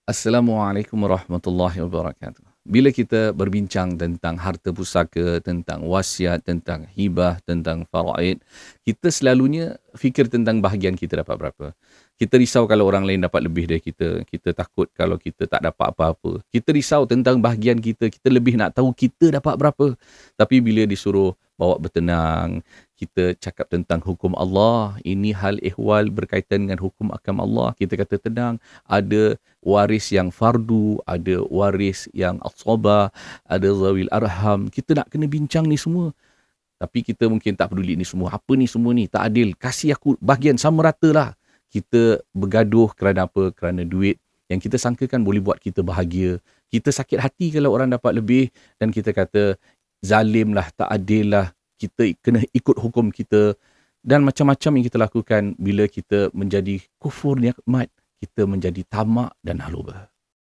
Assalamualaikum warahmatullahi wabarakatuh. Bila kita berbincang tentang harta pusaka, tentang wasiat, tentang hibah, tentang faraid, kita selalunya fikir tentang bahagian kita dapat berapa. Kita risau kalau orang lain dapat lebih dari kita. Kita takut kalau kita tak dapat apa-apa. Kita risau tentang bahagian kita. Kita lebih nak tahu kita dapat berapa. Tapi bila disuruh bawa bertenang, kita cakap tentang hukum Allah, ini hal ehwal berkaitan dengan hukum akam Allah, kita kata tenang, ada waris yang fardu, ada waris yang asabah, ada zawil arham. Kita nak kena bincang ni semua. Tapi kita mungkin tak peduli ni semua. Apa ni semua ni? Tak adil. Kasih aku bahagian sama rata lah. Kita bergaduh kerana apa? Kerana duit yang kita sangkakan boleh buat kita bahagia. Kita sakit hati kalau orang dapat lebih dan kita kata zalim lah, tak adil lah. Kita kena ikut hukum kita. Dan macam-macam yang kita lakukan bila kita menjadi kufur nikmat, kita menjadi tamak dan haluba.